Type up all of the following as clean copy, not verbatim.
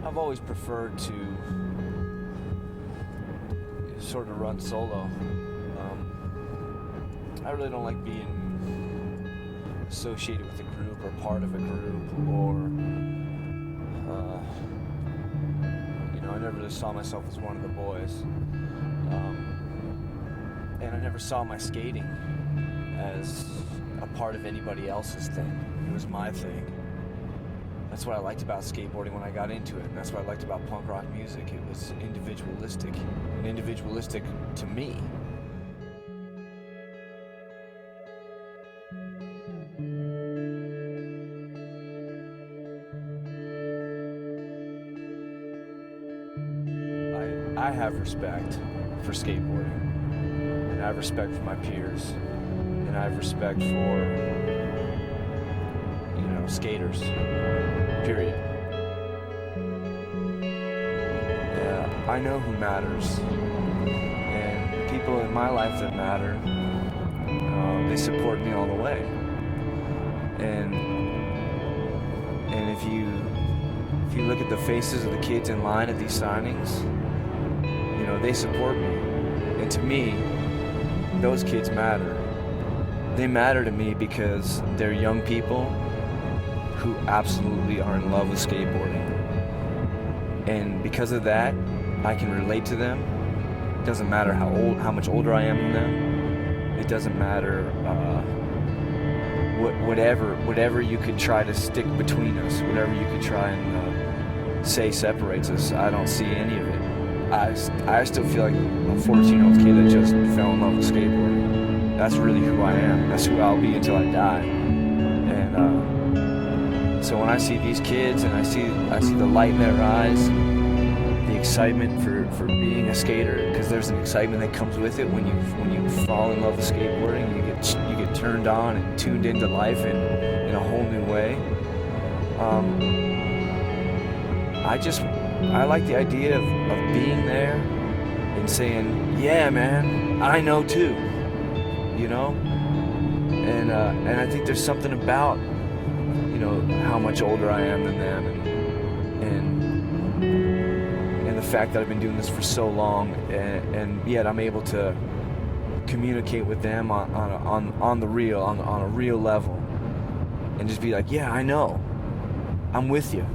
I've always preferred to sort of run solo. I really don't like being associated with a group or part of a group, or I never really saw myself as one of the boys, and I never saw my skating as a part of anybody else's thing. It was my thing. That's what I liked about skateboarding when I got into it, and that's what I liked about punk rock music. It was individualistic, and individualistic to me. I have respect for skateboarding, and I have respect for my peers, and I have respect for, skaters, period. Yeah, I know who matters, and the people in my life that matter, they support me all the way. And if you look at the faces of the kids in line at these signings, they support me. And to me, those kids matter. They matter to me because they're young people who absolutely are in love with skateboarding. And because of that, I can relate to them. It doesn't matter how much older I am than them. It doesn't matter whatever you could try to stick between us, whatever you could try and say separates us. I don't see any of it. I still feel like a 14-year-old kid that just fell in love with skateboarding. That's really who I am. That's who I'll be until I die. And so when I see these kids and I see the light in their eyes, the excitement for being a skater, because there's an excitement that comes with it when you fall in love with skateboarding. You get turned on and tuned into life in a whole new way. I like the idea of being there and saying, yeah, man, I know too, and I think there's something about, how much older I am than them, and the fact that I've been doing this for so long, and yet I'm able to communicate with them on the real, on a real level, and just be like, yeah, I know, I'm with you.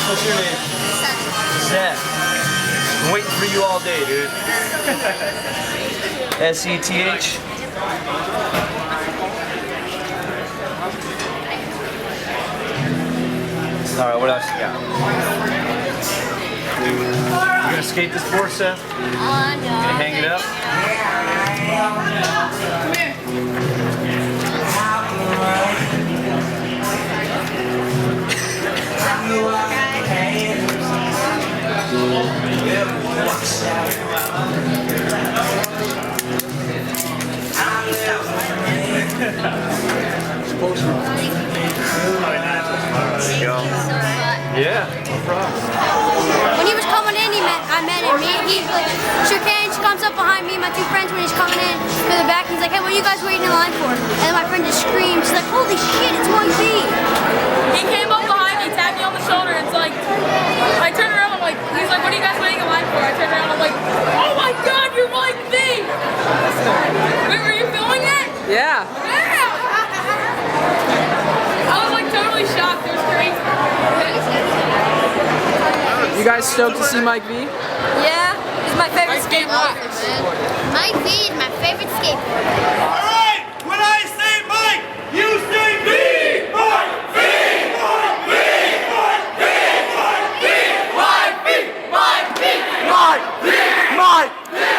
What's your name? Seth. I'm waiting for you all day, dude. S-E-T-H? Alright, what else you got? You gonna skate this board, Seth? You gonna hang it up? Come here. Yeah, no problem. When he was coming in, I met him. He shook hands, comes up behind me and my two friends when he's coming in to the back. He's like, hey, what are you guys waiting in line for? And then my friend just screamed. She's like, holy shit, it's Mike V. He came up behind me, tapped me on the shoulder. It's like, I turned around, I'm like, he's like, what are you guys waiting in line for? I turned around, I'm like, oh my God, you're Mike V. Wait, were you filming that? Yeah. Yeah. I was like totally shocked. It was crazy. You guys stoked to see Mike V? Yeah, he's my favorite skateboarder, man. Mike V is my favorite skateboarder. All right, when I say Mike, you say V! Mike! V! Mike! V! Mike! V! Mike! V! Mike! V! Mike! V! Mike! V! Mike! V!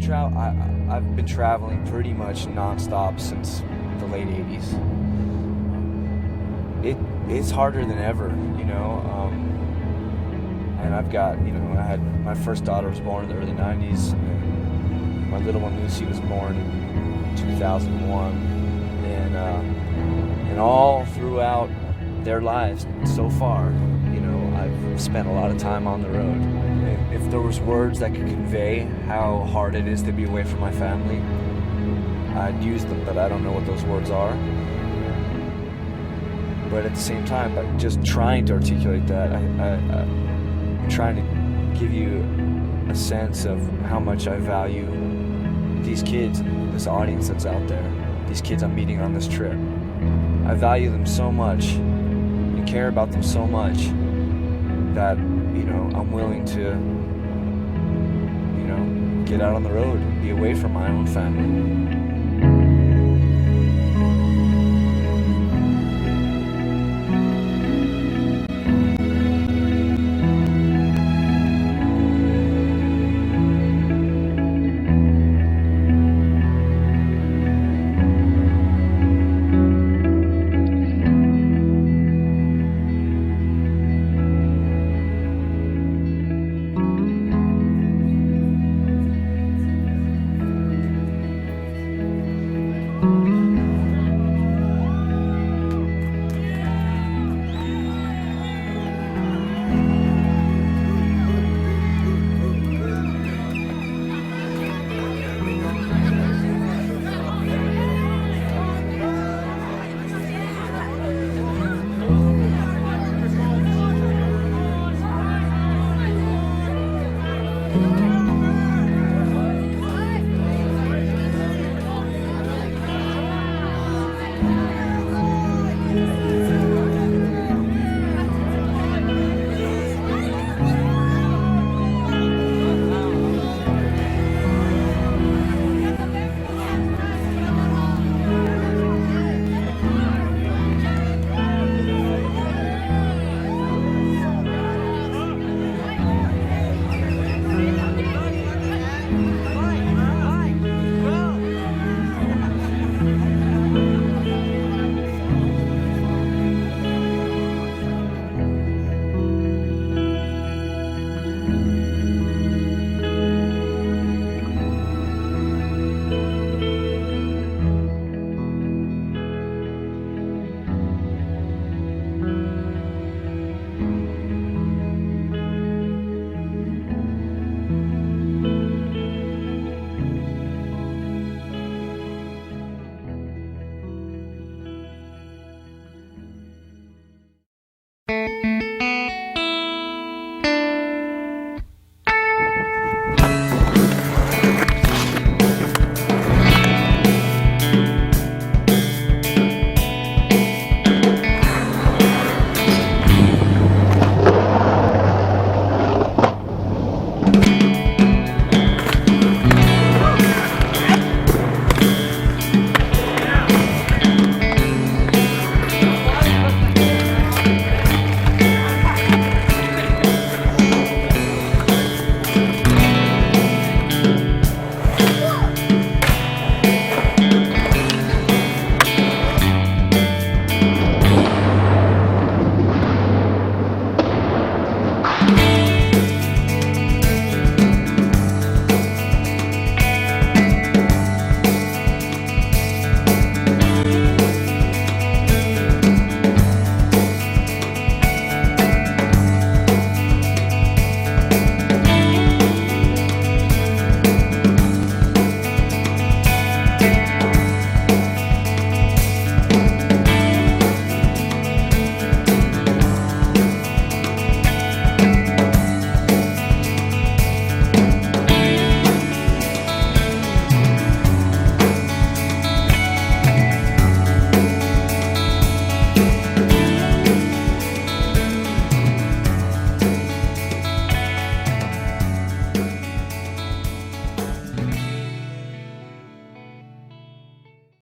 I've been traveling pretty much nonstop since the late 80s. It's harder than ever, you know. And I've got, you know, I had my first daughter was born in the early 90s, and my little one Lucy was born in 2001, and all throughout their lives so far, you know, I've spent a lot of time on the road. If there was words that could convey how hard it is to be away from my family, I'd use them, but I don't know what those words are. But at the same time, by just trying to articulate that, I'm trying to give you a sense of how much I value these kids, this audience that's out there, these kids I'm meeting on this trip. I value them so much and care about them so much that, you know, I'm willing to, you know, get out on the road and be away from my own family.